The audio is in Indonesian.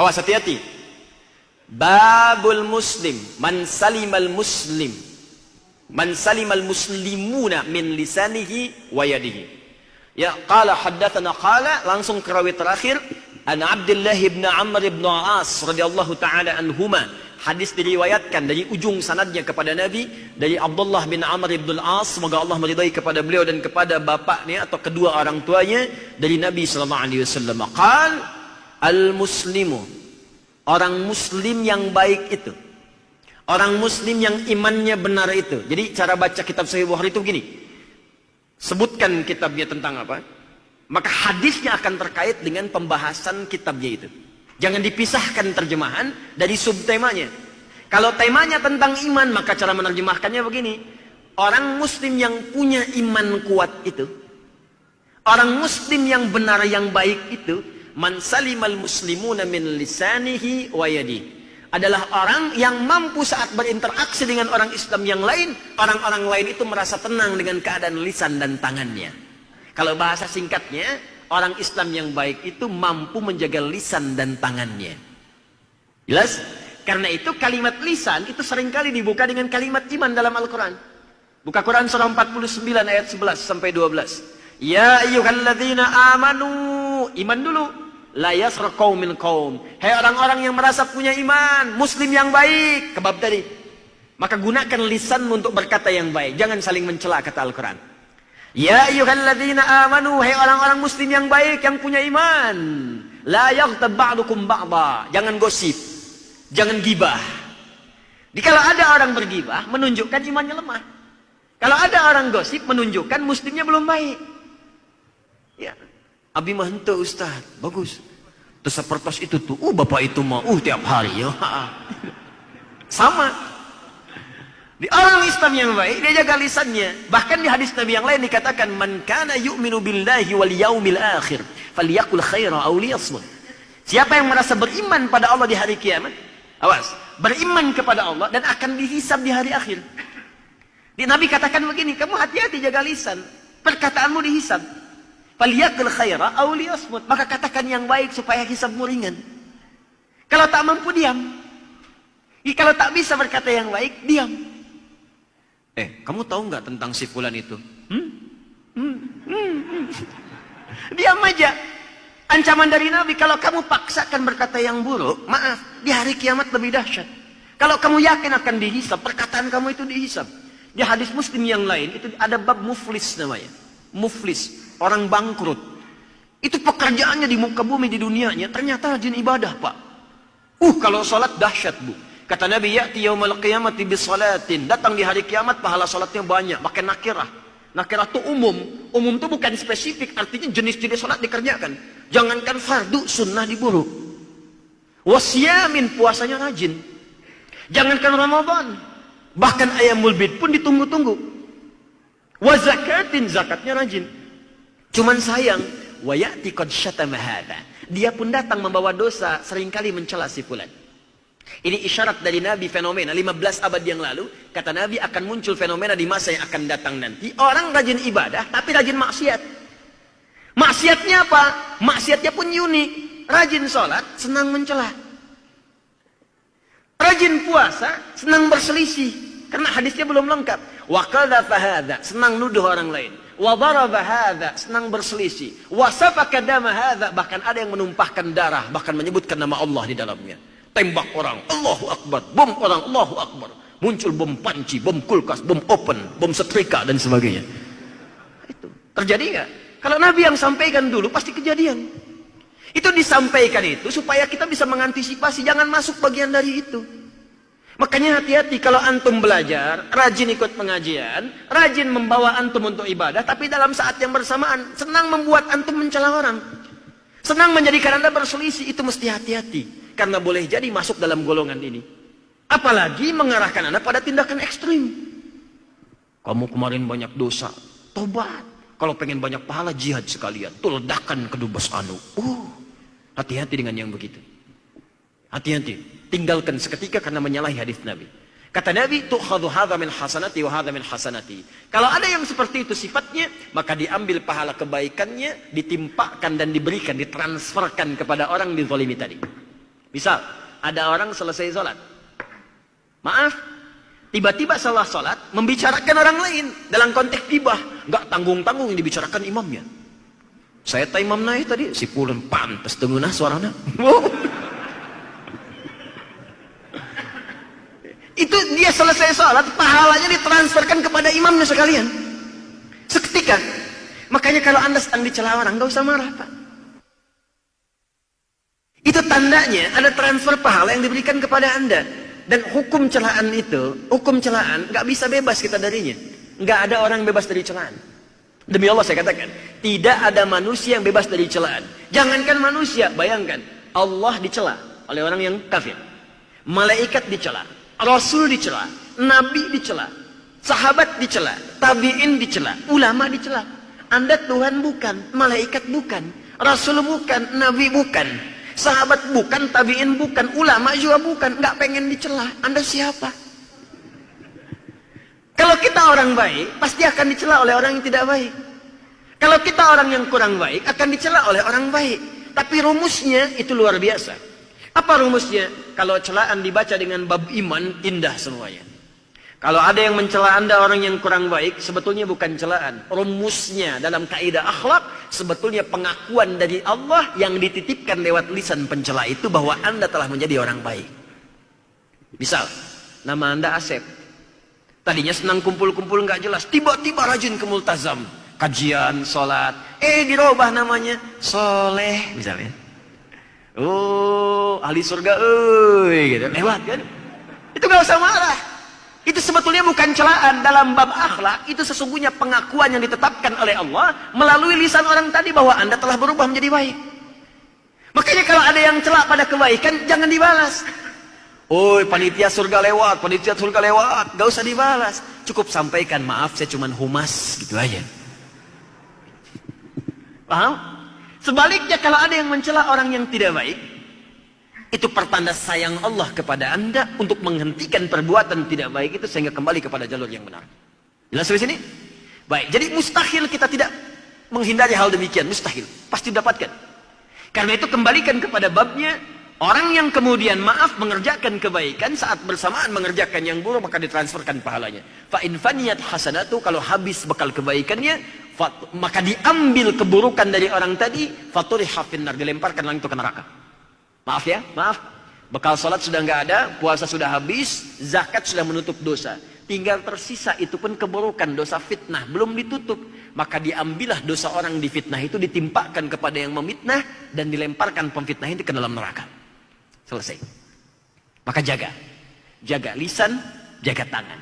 Awas, hati-hati. Babul muslim, man salimal muslim, man salimal muslimuna min lisanihi wa yadihi. Ya, qala haddatsana qala, langsung ke rawi terakhir, an Abdullah bin Amr bin As radhiyallahu taala anhuma. Hadis diriwayatkan dari ujung sanadnya kepada Nabi dari Abdullah bin Amr bin As, semoga Allah meridai kepada beliau dan kepada bapaknya atau kedua orang tuanya, dari Nabi sallallahu alaihi wasallam. Qal al-muslimu, orang muslim yang baik itu, orang muslim yang imannya benar itu. Jadi cara baca kitab Sahih Bukhari itu begini. Sebutkan kitabnya tentang apa, maka hadisnya akan terkait dengan pembahasan kitabnya itu. Jangan dipisahkan terjemahan dari subtemanya. Kalau temanya tentang iman, maka cara menerjemahkannya begini. Orang muslim yang punya iman kuat itu, orang muslim yang benar yang baik itu, man salimal muslimuna min lisanihi wa yadihi, adalah orang yang mampu saat berinteraksi dengan orang Islam yang lain, orang-orang lain itu merasa tenang dengan keadaan lisan dan tangannya. Kalau bahasa singkatnya, orang Islam yang baik itu mampu menjaga lisan dan tangannya. Jelas? Karena itu kalimat lisan itu seringkali dibuka dengan kalimat iman dalam Al-Quran. Buka Quran surah 49 ayat 11 sampai 12. Ya ayyuhalladzina amanu, iman dulu. La yasra qaumin qaum. Hai orang-orang yang merasa punya iman, muslim yang baik, kebab tadi. Maka gunakan lisan untuk berkata yang baik, jangan saling mencela, kata Al-Quran. Ya ayyuhalladzina amanu, hai orang-orang muslim yang baik yang punya iman, la yaghtab ba'dukum ba'dha, jangan gosip, jangan gibah. Kalau ada orang bergibah menunjukkan imannya lemah. Kalau ada orang gosip menunjukkan muslimnya belum baik. Ya, abi mah henteu ustaz, bagus. Terus sepertos itu tuh, bapak itu mah tiap hari ya. Sama. Di orang Islam yang baik, dia jaga lisannya. Bahkan di hadis Nabi yang lain dikatakan, man kana yu'minu billahi wal yaumil akhir, falyakul khaira aw liyasmut. Siapa yang merasa beriman pada Allah di hari kiamat, awas, beriman kepada Allah dan akan dihisab di hari akhir. Di Nabi katakan begini, kamu hati-hati jaga lisan, perkataanmu dihisab. Falyakul khaira aw liyasmut, maka katakan yang baik supaya hisabmu ringan. Kalau tak mampu diam. Kalau tak bisa berkata yang baik, diam. Kamu tahu nggak tentang si fulan itu? Diam aja. Ancaman dari Nabi, kalau kamu paksakan berkata yang buruk, maaf, di hari kiamat lebih dahsyat. Kalau kamu yakin akan dihisab, perkataan kamu itu dihisab. Di hadis Muslim yang lain, itu ada bab muflis namanya. Muflis, orang bangkrut. Itu pekerjaannya di muka bumi, di dunianya, ternyata rajin ibadah, Pak. Kalau sholat dahsyat, Bu. Kata Nabi, ya'ti yaumal qiyamati bisolatin. Datang di hari kiamat, pahala sholatnya banyak. Pakai nakirah. Nakirah itu umum. Umum itu bukan spesifik. Artinya jenis-jenis sholat dikerjakan. Jangankan fardu, sunnah diburu. Wasyamin, puasanya rajin. Jangankan Ramadan. Bahkan ayamul bid pun ditunggu-tunggu. Wazakatin, zakatnya rajin. Cuman sayang, wa ya'ti qad syatama hadza. Dia pun datang membawa dosa, seringkali mencela si fulan. Ini isyarat dari Nabi, fenomena 15 abad yang lalu. Kata Nabi, akan muncul fenomena di masa yang akan datang nanti. Orang rajin ibadah tapi rajin maksiat. Maksiatnya apa? Maksiatnya pun unik. Rajin sholat, senang mencela. Rajin puasa, senang berselisih. Karena hadisnya belum lengkap. Wa qadhafa hadza, senang nuduh orang lain. Wa daraba hadza, senang berselisih. Wa safaka dama hadza, bahkan ada yang menumpahkan darah, bahkan menyebutkan nama Allah di dalamnya. Tembak orang, Allahu Akbar. Bom orang, Allahu Akbar. Muncul bom panci, bom kulkas, bom open, bom setrika, dan sebagainya. Itu terjadi nggak? Kalau Nabi yang sampaikan dulu, pasti kejadian. Itu disampaikan itu supaya kita bisa mengantisipasi, jangan masuk bagian dari itu. Makanya hati-hati kalau antum belajar, rajin ikut pengajian, rajin membawa antum untuk ibadah, tapi dalam saat yang bersamaan, senang membuat antum mencela orang. Senang menjadikan Anda berselisih, itu mesti hati-hati. Karena boleh jadi masuk dalam golongan ini. Apalagi mengarahkan Anda pada tindakan ekstrim. Kamu kemarin banyak dosa, tobat. Kalau pengen banyak pahala, jihad sekalian. Tuh ledakan kedubes anu. Hati-hati dengan yang begitu. Hati-hati. Tinggalkan seketika karena menyalahi hadis Nabi. Kata Nabi, tu'khadhu hadha min hasanati wa hadha min hasanati. Kalau ada yang seperti itu sifatnya, maka diambil pahala kebaikannya, ditimpakan dan diberikan, ditransferkan kepada orang yang dizalimi tadi. Misal, ada orang selesai sholat. Maaf, tiba-tiba salah sholat, membicarakan orang lain. Dalam konteks gibah. Nggak tanggung-tanggung yang dibicarakan imamnya. Saya tak imam naik tadi, si pulun pantas dengunah suaranya. Itu dia selesai sholat, pahalanya ditransferkan kepada imamnya sekalian. Seketika. Makanya kalau Anda sedang dicela orang, nggak usah marah, Pak. Itu tandanya ada transfer pahala yang diberikan kepada Anda. Dan hukum celaan itu, hukum celaan nggak bisa bebas kita darinya. Nggak ada orang yang bebas dari celaan. Demi Allah saya katakan, tidak ada manusia yang bebas dari celaan. Jangankan manusia, bayangkan Allah dicela oleh orang yang kafir, malaikat dicela, Rasul dicela, Nabi dicela, sahabat dicela, tabi'in dicela, ulama dicela. Anda Tuhan bukan, malaikat bukan, Rasul bukan, Nabi bukan, sahabat bukan, tabi'in bukan, ulama juga bukan. Nggak pengen dicela. Anda siapa? Kalau kita orang baik, pasti akan dicela oleh orang yang tidak baik. Kalau kita orang yang kurang baik, akan dicela oleh orang baik. Tapi rumusnya itu luar biasa. Apa rumusnya? Kalau celaan dibaca dengan bab iman, indah semuanya. Kalau ada yang mencela Anda orang yang kurang baik, sebetulnya bukan celaan. Rumusnya dalam kaidah akhlak, sebetulnya pengakuan dari Allah yang dititipkan lewat lisan pencela itu bahwa Anda telah menjadi orang baik. Misal, nama Anda Asep. Tadinya senang kumpul-kumpul nggak jelas, tiba-tiba rajin ke multazam, kajian, sholat. Dirubah namanya Soleh misalnya. Oh, ahli surga, gitu. Lewat kan? Itu nggak usah marah. Itu sebetulnya bukan celaan dalam bab akhlak. Itu sesungguhnya pengakuan yang ditetapkan oleh Allah melalui lisan orang tadi bahwa Anda telah berubah menjadi baik. Makanya kalau ada yang celak pada kebaikan, jangan dibalas. Oh, panitia surga lewat, panitia surga lewat. Gak usah dibalas. Cukup sampaikan, maaf saya cuma humas, gitu aja. Paham? Sebaliknya kalau ada yang mencela orang yang tidak baik, itu pertanda sayang Allah kepada Anda untuk menghentikan perbuatan tidak baik itu sehingga kembali kepada jalur yang benar. Jelas sampai sini? Baik, jadi mustahil kita tidak menghindari hal demikian. Mustahil, pasti dapatkan. Karena itu kembalikan kepada babnya. Orang yang kemudian maaf mengerjakan kebaikan saat bersamaan mengerjakan yang buruk maka ditransferkan pahalanya. Fa in faniyat hasanatu, kalau habis bekal kebaikannya maka diambil keburukan dari orang tadi, faturiha finnar, dilemparkan langsung ke neraka. Maaf ya, maaf. Bekal salat sudah nggak ada, puasa sudah habis, zakat sudah menutup dosa. Tinggal tersisa itu pun keburukan, dosa fitnah belum ditutup. Maka diambillah dosa orang difitnah itu ditimpakan kepada yang memfitnah dan dilemparkan pemfitnah itu ke dalam neraka. Selesai. Maka jaga lisan, jaga tangan.